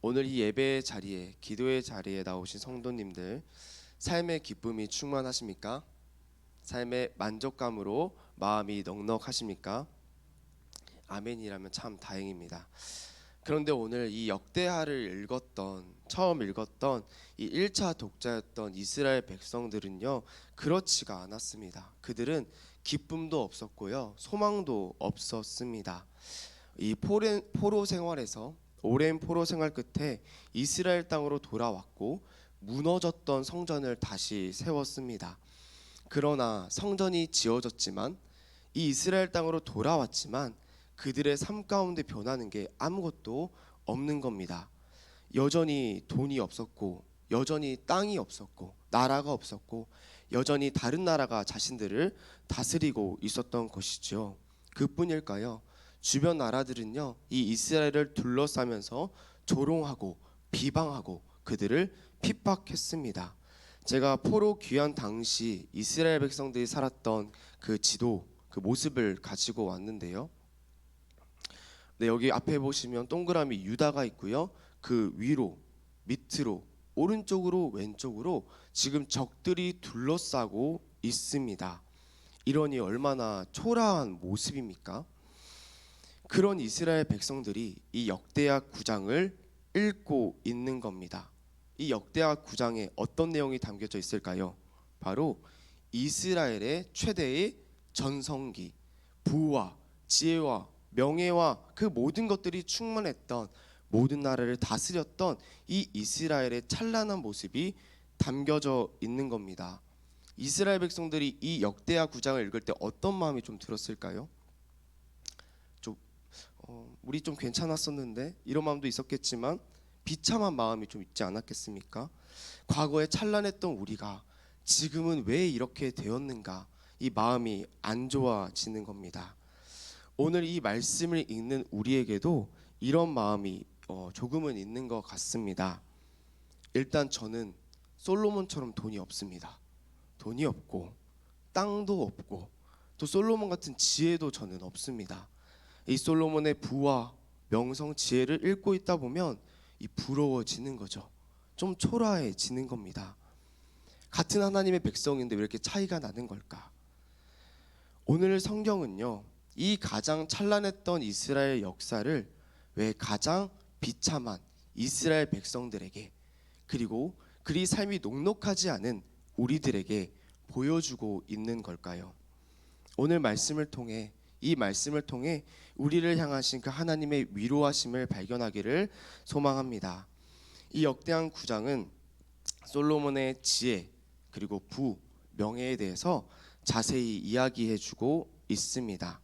오늘 이 예배의 자리에, 기도의 자리에 나오신 성도님들, 삶의 기쁨이 충만하십니까? 삶의 만족감으로 마음이 넉넉하십니까? 아멘이라면 참 다행입니다. 그런데 오늘 이 역대하를 처음 읽었던 이 1차 독자였던 이스라엘 백성들은요, 그렇지가 않았습니다. 그들은 기쁨도 없었고요, 소망도 없었습니다. 이 포로 생활에서 오랜 포로 생활 끝에 이스라엘 땅으로 돌아왔고 무너졌던 성전을 다시 세웠습니다. 그러나 성전이 지어졌지만, 이 이스라엘 땅으로 돌아왔지만 그들의 삶 가운데 변하는 게 아무것도 없는 겁니다. 여전히 돈이 없었고, 여전히 땅이 없었고, 나라가 없었고, 여전히 다른 나라가 자신들을 다스리고 있었던 것이죠. 그뿐일까요? 주변 나라들은요, 이 이스라엘을 둘러싸면서 조롱하고 비방하고 그들을 핍박했습니다. 제가 포로 귀환 당시 이스라엘 백성들이 살았던 그 지도, 그 모습을 가지고 왔는데요. 네, 여기 앞에 보시면 동그라미 유다가 있고요. 그 위로, 밑으로, 오른쪽으로, 왼쪽으로 지금 적들이 둘러싸고 있습니다. 이러니 얼마나 초라한 모습입니까? 그런 이스라엘 백성들이 이 역대하 9장을 읽고 있는 겁니다. 이 역대하 9장에 어떤 내용이 담겨져 있을까요? 바로 이스라엘의 최대의 전성기, 부와 지혜와 명예와 그 모든 것들이 충만했던, 모든 나라를 다스렸던 이 이스라엘의 찬란한 모습이 담겨져 있는 겁니다. 이스라엘 백성들이 이 역대하 9장을 읽을 때 어떤 마음이 좀 들었을까요? 우리 좀 괜찮았었는데, 이런 마음도 있었겠지만 비참한 마음이 좀 있지 않았겠습니까? 과거에 찬란했던 우리가 지금은 왜 이렇게 되었는가, 이 마음이 안 좋아지는 겁니다. 오늘 이 말씀을 읽는 우리에게도 이런 마음이 조금은 있는 것 같습니다. 일단 저는 솔로몬처럼 돈이 없습니다. 돈이 없고 땅도 없고 또 솔로몬 같은 지혜도 저는 없습니다. 이 솔로몬의 부와 명성, 지혜를 읽고 있다 보면 이 부러워지는 거죠. 좀 초라해지는 겁니다. 같은 하나님의 백성인데 왜 이렇게 차이가 나는 걸까? 오늘 성경은요, 이 가장 찬란했던 이스라엘 역사를 왜 가장 비참한 이스라엘 백성들에게, 그리고 그리 삶이 녹록하지 않은 우리들에게 보여주고 있는 걸까요? 오늘 이 말씀을 통해 우리를 향하신 그 하나님의 위로하심을 발견하기를 소망합니다. 이 역대하 9장은 솔로몬의 지혜, 그리고 부, 명예에 대해서 자세히 이야기해주고 있습니다.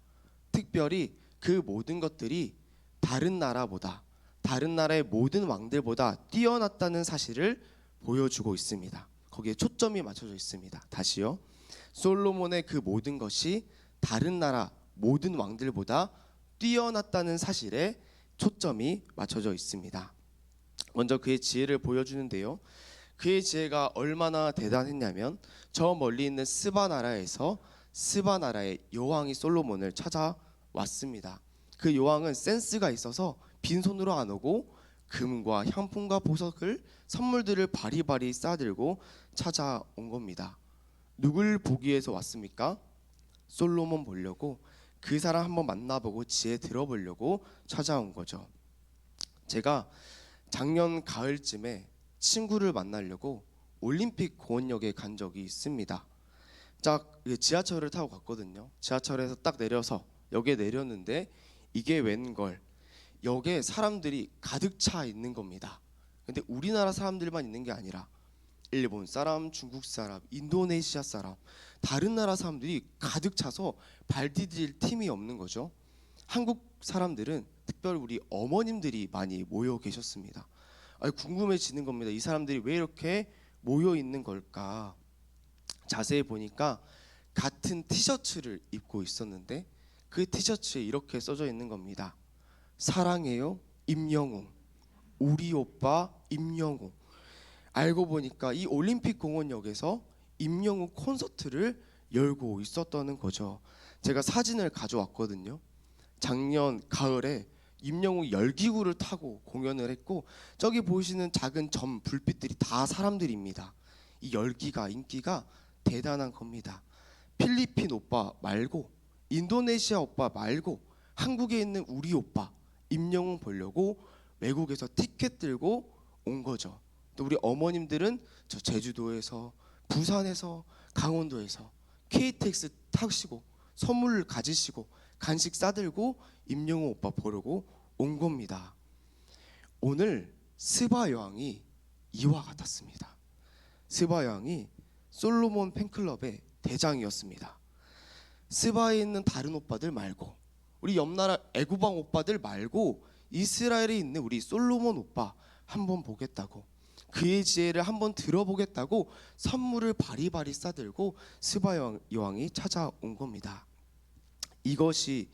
특별히 그 모든 것들이 다른 나라의 모든 왕들보다 뛰어났다는 사실을 보여주고 있습니다. 거기에 초점이 맞춰져 있습니다. 다시요. 솔로몬의 그 모든 것이 다른 나라 모든 왕들보다 뛰어났다는 사실에 초점이 맞춰져 있습니다. 먼저 그의 지혜를 보여주는데요, 그의 지혜가 얼마나 대단했냐면, 저 멀리 있는 스바 나라의 여왕이 솔로몬을 찾아왔습니다. 그 여왕은 센스가 있어서 빈손으로 안 오고 금과 향품과 보석을, 선물들을 바리바리 싸들고 찾아온 겁니다. 누굴 보기 위해서 왔습니까? 솔로몬 보려고, 그 사람 한번 만나보고 지혜 들어보려고 찾아온 거죠. 제가 작년 가을쯤에 친구를 만나려고 올림픽 공원역에 간 적이 있습니다. 지하철을 타고 갔거든요. 지하철에서 딱 내려서 역에 내렸는데 이게 웬걸, 역에 사람들이 가득 차 있는 겁니다. 근데 우리나라 사람들만 있는 게 아니라 일본 사람, 중국 사람, 인도네시아 사람, 다른 나라 사람들이 가득 차서 발 디딜 틈이 없는 거죠. 한국 사람들은, 특별히 우리 어머님들이 많이 모여 계셨습니다. 궁금해지는 겁니다. 이 사람들이 왜 이렇게 모여 있는 걸까? 자세히 보니까 같은 티셔츠를 입고 있었는데 그 티셔츠에 이렇게 써져 있는 겁니다. 사랑해요, 임영웅. 우리 오빠 임영웅. 알고 보니까 이 올림픽 공원역에서 임영웅 콘서트를 열고 있었다는 거죠. 제가 사진을 가져왔거든요. 작년 가을에 임영웅이 열기구를 타고 공연을 했고, 저기 보이시는 작은 점 불빛들이 다 사람들입니다. 이 열기가 인기가 대단한 겁니다. 필리핀 오빠 말고 인도네시아 오빠 말고 한국에 있는 우리 오빠 임영웅 보려고 외국에서 티켓 들고 온 거죠. 또 우리 어머님들은 저 제주도에서, 부산에서, 강원도에서 KTX 타시고 선물을 가지시고 간식 싸들고 임영웅 오빠 보려고 온 겁니다. 오늘 스바 여왕이 이와 같았습니다. 스바 여왕이 솔로몬 팬클럽의 대장이었습니다. 스바에 있는 다른 오빠들 말고, 우리 옆나라 애구방 오빠들 말고 이스라엘에 있는 우리 솔로몬 오빠 한번 보겠다고, 그의 지혜를 한번 들어보겠다고 선물을 바리바리 싸들고 스바 여왕이 찾아온 겁니다. 이것이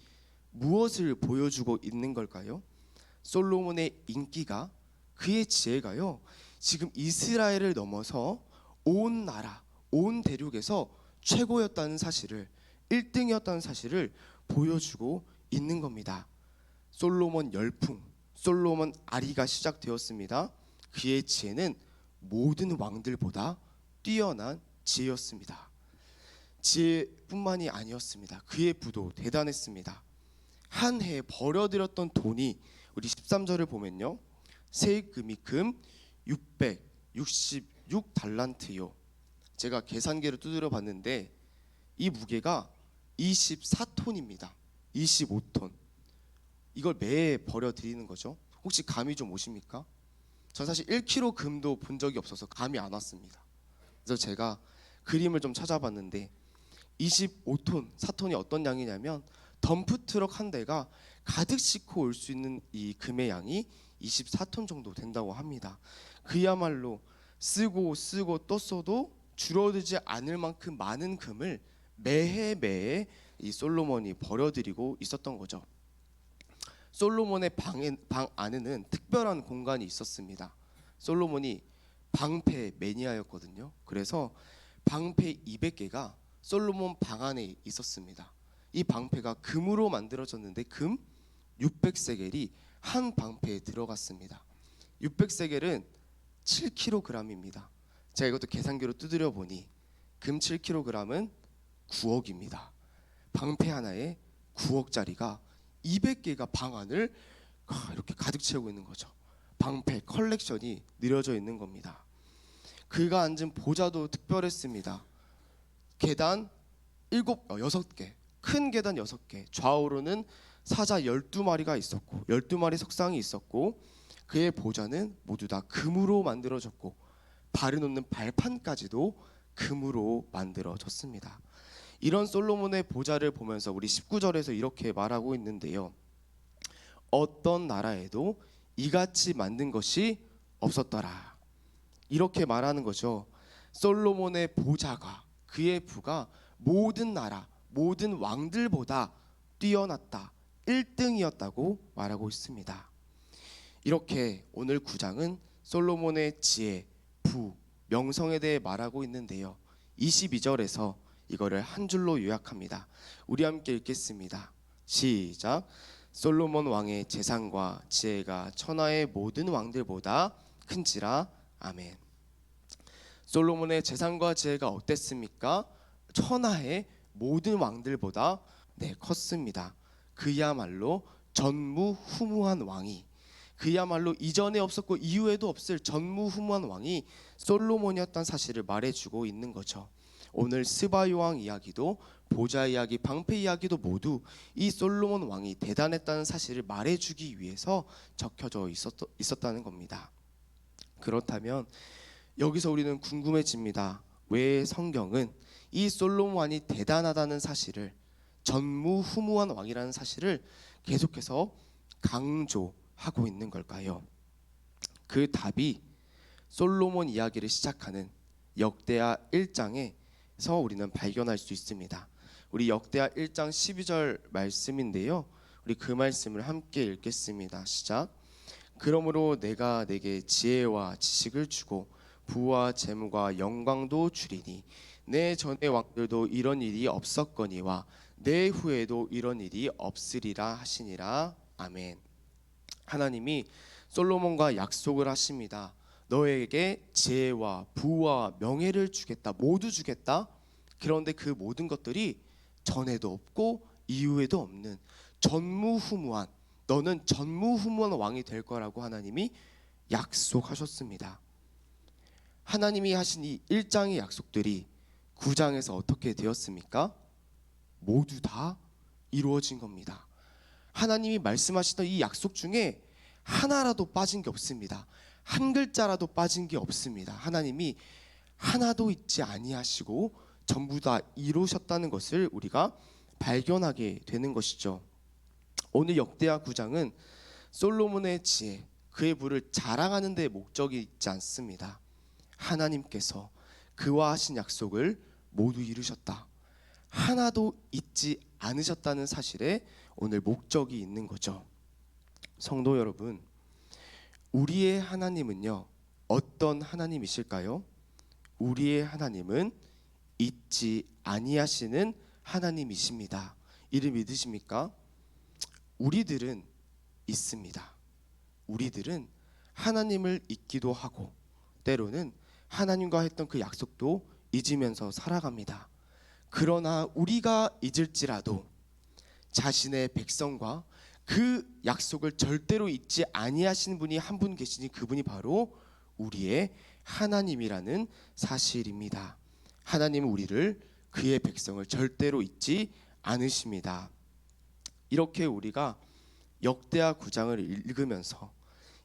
무엇을 보여주고 있는 걸까요? 솔로몬의 인기가, 그의 지혜가요, 지금 이스라엘을 넘어서 온 나라, 온 대륙에서 최고였다는 사실을, 1등이었다는 사실을 보여주고 있는 겁니다. 솔로몬 열풍, 솔로몬 아리가 시작되었습니다. 그의 지혜는 모든 왕들보다 뛰어난 지혜였습니다. 지혜뿐만이 아니었습니다. 그의 부도 대단했습니다. 한 해에 버려들였던 돈이, 우리 13절을 보면요, 세금이 금 666달란트요. 제가 계산기를 두드려 봤는데 이 무게가 24톤입니다. 25톤. 이걸 매해 버려드리는 거죠. 혹시 감이 좀 오십니까? 전 사실 1kg 금도 본 적이 없어서 감이 안 왔습니다. 그래서 제가 그림을 좀 찾아봤는데 25톤, 4톤이 어떤 양이냐면 덤프트럭 한 대가 가득 싣고 올 수 있는 이 금의 양이 24톤 정도 된다고 합니다. 그야말로 쓰고 또 써도 줄어들지 않을 만큼 많은 금을 매해 이 솔로몬이 버려들이고 있었던 거죠. 솔로몬의 방 안에는 특별한 공간이 있었습니다. 솔로몬이 방패 매니아였거든요. 그래서 방패 200개가 솔로몬 방 안에 있었습니다. 이 방패가 금으로 만들어졌는데 금 600세겔이 한 방패에 들어갔습니다. 600세겔은 7kg입니다. 제가 이것도 계산기로 두드려 보니 금 7kg은 9억입니다. 방패 하나에 9억짜리가 200개가 방 안을 이렇게 가득 채우고 있는 거죠. 방패 컬렉션이 늘어져 있는 겁니다. 그가 앉은 보좌도 특별했습니다. 계단 6개, 큰 계단 6개, 좌우로는 사자 12마리가 있었고 12마리 석상이 있었고, 그의 보좌는 모두 다 금으로 만들어졌고 발을 놓는 발판까지도 금으로 만들어졌습니다. 이런 솔로몬의 보좌를 보면서 우리 19절에서 이렇게 말하고 있는데요, 어떤 나라에도 이같이 만든 것이 없었더라. 이렇게 말하는 거죠. 솔로몬의 보좌가, 그의 부가 모든 나라, 모든 왕들보다 뛰어났다, 1등이었다고 말하고 있습니다. 이렇게 오늘 9장은 솔로몬의 지혜, 부, 명성에 대해 말하고 있는데요, 22절에서 이거를 한 줄로 요약합니다. 우리 함께 읽겠습니다. 시작. 솔로몬 왕의 재산과 지혜가 천하의 모든 왕들보다 큰지라. 아멘. 솔로몬의 재산과 지혜가 어땠습니까? 천하의 모든 왕들보다 컸습니다. 그야말로 전무후무한 왕이, 그야말로 이전에 없었고 이후에도 없을 전무후무한 왕이 솔로몬이었다는 사실을 말해주고 있는 거죠. 오늘 스바 여왕 이야기도, 보좌 이야기, 방패 이야기도 모두 이 솔로몬 왕이 대단했다는 사실을 말해주기 위해서 적혀져 있었다는 겁니다. 그렇다면 여기서 우리는 궁금해집니다. 왜 성경은 이 솔로몬 왕이 대단하다는 사실을, 전무후무한 왕이라는 사실을 계속해서 강조하고 있는 걸까요? 그 답이 솔로몬 이야기를 시작하는 역대하 1장에서 우리는 발견할 수 있습니다. 우리 역대하 1장 12절 말씀인데요, 우리 그 말씀을 함께 읽겠습니다. 시작. 그러므로 내가 내게 지혜와 지식을 주고 부와 재물과 영광도 주리니 내 전의 왕들도 이런 일이 없었거니와 내 후에도 이런 일이 없으리라 하시니라. 아멘. 하나님이 솔로몬과 약속을 하십니다. 너에게 지혜와 부와 명예를 주겠다. 모두 주겠다. 그런데 그 모든 것들이 전에도 없고 이후에도 없는 전무후무한, 너는 전무후무한 왕이 될 거라고 하나님이 약속하셨습니다. 하나님이 하신 이 1장의 약속들이 9장에서 어떻게 되었습니까? 모두 다 이루어진 겁니다. 하나님이 말씀하시던 이 약속 중에 하나라도 빠진 게 없습니다. 한 글자라도 빠진 게 없습니다. 하나님이 하나도 잊지 아니하시고 전부 다 이루셨다는 것을 우리가 발견하게 되는 것이죠. 오늘 역대하 9장은 솔로몬의 지혜, 그의 부를 자랑하는 데 목적이 있지 않습니다. 하나님께서 그와 하신 약속을 모두 이루셨다, 하나도 잊지 않으셨다는 사실에 오늘 목적이 있는 거죠. 성도 여러분, 우리의 하나님은요, 어떤 하나님이실까요? 우리의 하나님은 잊지 아니하시는 하나님이십니다. 이를 믿으십니까? 우리들은 잊습니다. 우리들은 하나님을 잊기도 하고 때로는 하나님과 했던 그 약속도 잊으면서 살아갑니다. 그러나 우리가 잊을지라도 자신의 백성과 그 약속을 절대로 잊지 아니하시는 분이 한 분 계시니 그분이 바로 우리의 하나님이라는 사실입니다. 하나님은 우리를, 그의 백성을 절대로 잊지 않으십니다. 이렇게 우리가 역대하 9장을 읽으면서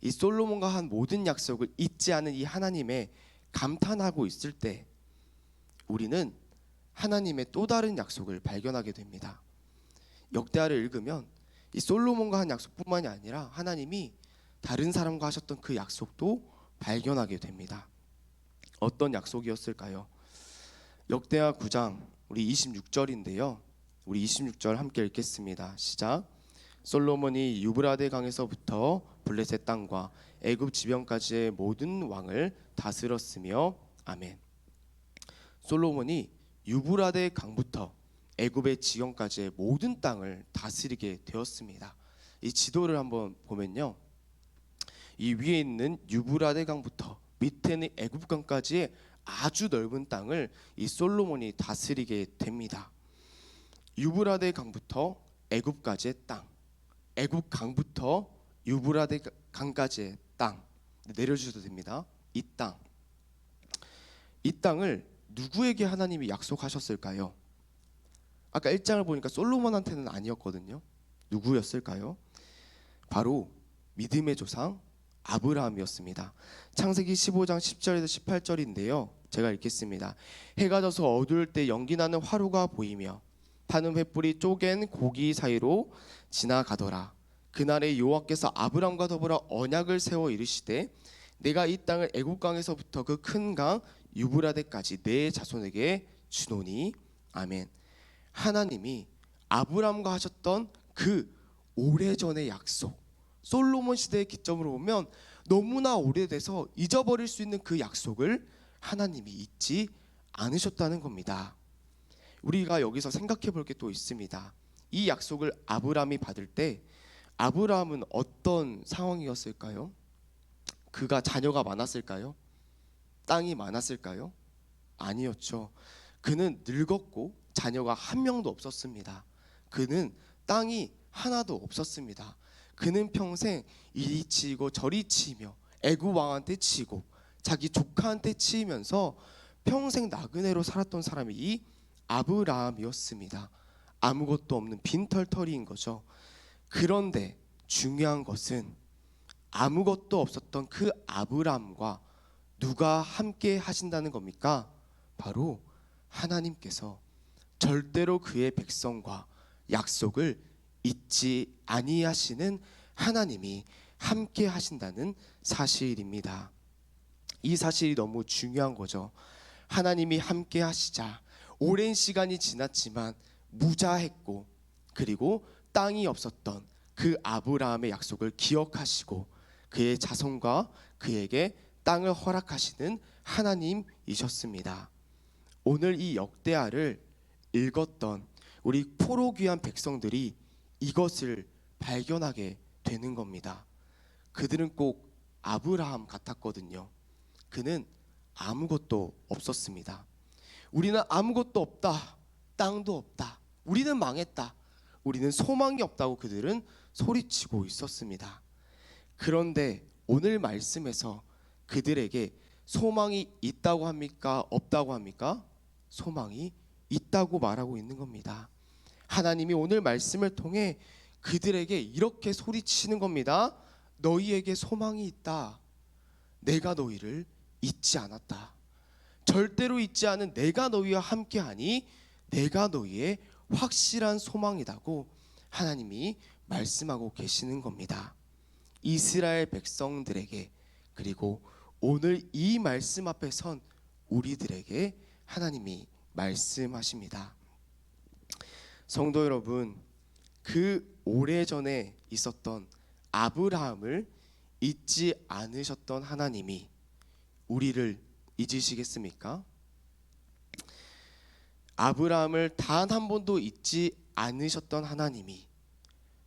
이 솔로몬과 한 모든 약속을 잊지 않은 이 하나님에 감탄하고 있을 때 우리는 하나님의 또 다른 약속을 발견하게 됩니다. 역대하를 읽으면 이 솔로몬과 한 약속뿐만이 아니라 하나님이 다른 사람과 하셨던 그 약속도 발견하게 됩니다. 어떤 약속이었을까요? 역대하 9장 우리 26절인데요. 우리 26절 함께 읽겠습니다. 시작. 솔로몬이 유브라데 강에서부터 블레셋 땅과 애굽 지변까지의 모든 왕을 다스렸으며. 아멘. 솔로몬이 유브라데 강부터 애굽의 지경까지의 모든 땅을 다스리게 되었습니다. 이 지도를 한번 보면요, 이 위에 있는 유브라데 강부터 밑에는 애굽 강까지의 아주 넓은 땅을 이 솔로몬이 다스리게 됩니다. 유브라데 강부터 애굽까지의 땅, 애굽 강부터 유브라데 강까지의 땅, 내려주셔도 됩니다. 이 땅을 누구에게 하나님이 약속하셨을까요? 아까 1장을 보니까 솔로몬한테는 아니었거든요. 누구였을까요? 바로 믿음의 조상 아브라함이었습니다. 창세기 15장 10절에서 18절인데요. 제가 읽겠습니다. 해가 져서 어두울 때 연기나는 화루가 보이며 파는 횃불이 쪼갠 고기 사이로 지나가더라. 그날에 여호와께서 아브라함과 더불어 언약을 세워 이르시되 내가 이 땅을 애굽 강에서부터 그 큰 강 유브라데까지 내 자손에게 주노니. 아멘. 하나님이 아브라함과 하셨던 그 오래전의 약속, 솔로몬 시대의 기점으로 보면 너무나 오래돼서 잊어버릴 수 있는 그 약속을 하나님이 잊지 않으셨다는 겁니다. 우리가 여기서 생각해 볼 게 또 있습니다. 이 약속을 아브라함이 받을 때 아브라함은 어떤 상황이었을까요? 그가 자녀가 많았을까요? 땅이 많았을까요? 아니었죠. 그는 늙었고 자녀가 한 명도 없었습니다. 그는 땅이 하나도 없었습니다. 그는 평생 이리 치이고 저리 치이며 애굽 왕한테 치이고 자기 조카한테 치이면서 평생 나그네로 살았던 사람이 이 아브라함이었습니다. 아무것도 없는 빈털터리인 거죠. 그런데 중요한 것은 아무것도 없었던 그 아브라함과 누가 함께 하신다는 겁니까? 바로 하나님께서 절대로 그의 백성과 약속을 잊지 아니하시는 하나님이 함께 하신다는 사실입니다. 이 사실이 너무 중요한 거죠. 하나님이 함께 하시자 오랜 시간이 지났지만 무자했고 그리고 땅이 없었던 그 아브라함의 약속을 기억하시고 그의 자손과 그에게 땅을 허락하시는 하나님이셨습니다. 오늘 이 역대하를 읽었던 우리 포로 귀한 백성들이 이것을 발견하게 되는 겁니다. 그들은 꼭 아브라함 같았거든요. 그는 아무것도 없었습니다. 우리는 아무것도 없다, 땅도 없다, 우리는 망했다, 우리는 소망이 없다고 그들은 소리치고 있었습니다. 그런데 오늘 말씀에서 그들에게 소망이 있다고 합니까? 없다고 합니까? 소망이 있다고 말하고 있는 겁니다. 하나님이 오늘 말씀을 통해 그들에게 이렇게 소리치는 겁니다. 너희에게 소망이 있다. 내가 너희를 잊지 않았다. 절대로 잊지 않은 내가 너희와 함께하니 내가 너희의 확실한 소망이라고 하나님이 말씀하고 계시는 겁니다. 이스라엘 백성들에게, 그리고 오늘 이 말씀 앞에 선 우리들에게 하나님이 말씀하십니다. 성도 여러분, 그 오래전에 있었던 아브라함을 잊지 않으셨던 하나님이 우리를 잊으시겠습니까? 아브라함을 단 한 번도 잊지 않으셨던 하나님이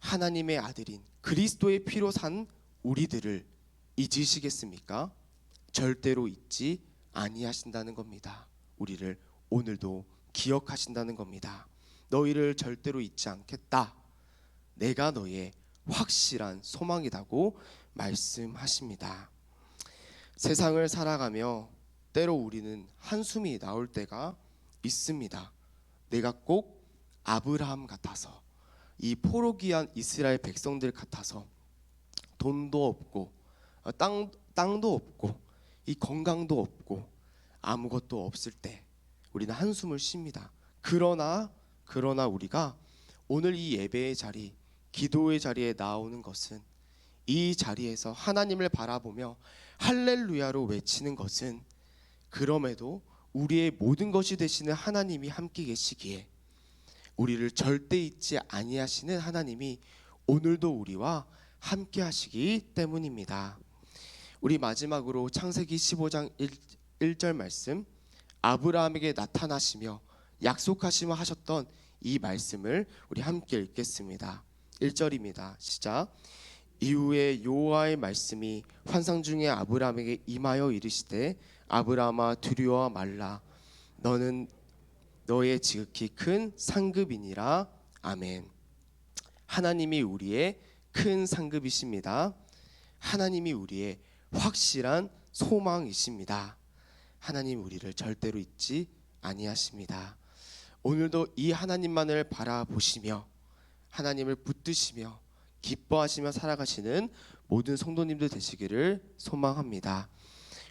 하나님의 아들인 그리스도의 피로 산 우리들을 잊으시겠습니까? 절대로 잊지 아니하신다는 겁니다. 우리를 오늘도 기억하신다는 겁니다. 너희를 절대로 잊지 않겠다. 내가 너의 확실한 소망이라고 말씀하십니다. 세상을 살아가며 때로 우리는 한숨이 나올 때가 있습니다. 내가 꼭 아브라함 같아서, 이 포로기한 이스라엘 백성들 같아서 돈도 없고 땅도 없고 이 건강도 없고 아무것도 없을 때 우리는 한숨을 쉽니다. 그러나 우리가 오늘 이 예배의 자리, 기도의 자리에 나오는 것은, 이 자리에서 하나님을 바라보며 할렐루야로 외치는 것은, 그럼에도 우리의 모든 것이 되시는 하나님이 함께 계시기에 우리를 절대 잊지 아니하시는 하나님이 오늘도 우리와 함께 하시기 때문입니다. 우리 마지막으로 창세기 15장 1절 말씀, 아브라함에게 나타나시며 약속하시며 하셨던 이 말씀을 우리 함께 읽겠습니다. 1절입니다. 시작. 이후에 여호와의 말씀이 환상 중에 아브라함에게 임하여 이르시되 아브라함아 두려워 말라. 너는 너의 지극히 큰 상급이니라. 아멘. 하나님이 우리의 큰 상급이십니다. 하나님이 우리의 확실한 소망이십니다. 하나님 우리를 절대로 잊지 아니하십니다. 오늘도 이 하나님만을 바라보시며 하나님을 붙드시며 기뻐하시며 살아가시는 모든 성도님들 되시기를 소망합니다.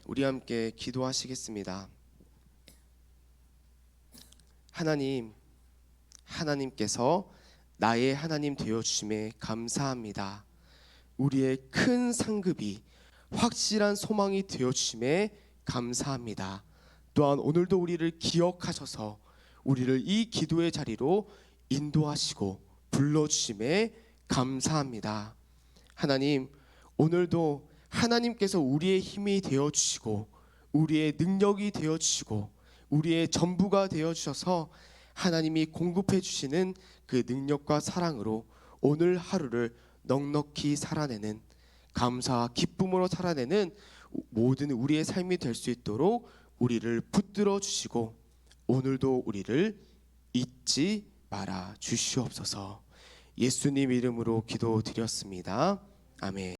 우리 함께 기도하시겠습니다. 하나님께서 나의 하나님 되어주심에 감사합니다. 우리의 큰 상급이 확실한 소망이 되어주심에 감사합니다. 또한 오늘도 우리를 기억하셔서 우리를 이 기도의 자리로 인도하시고 불러주심에 감사합니다. 하나님, 오늘도 하나님께서 우리의 힘이 되어주시고 우리의 능력이 되어주시고 우리의 전부가 되어주셔서 하나님이 공급해 주시는 그 능력과 사랑으로 오늘 하루를 넉넉히 살아내는, 감사와 기쁨으로 살아내는 모든 우리의 삶이 될 수 있도록 우리를 붙들어 주시고 오늘도 우리를 잊지 말아 주시옵소서. 예수님 이름으로 기도드렸습니다. 아멘.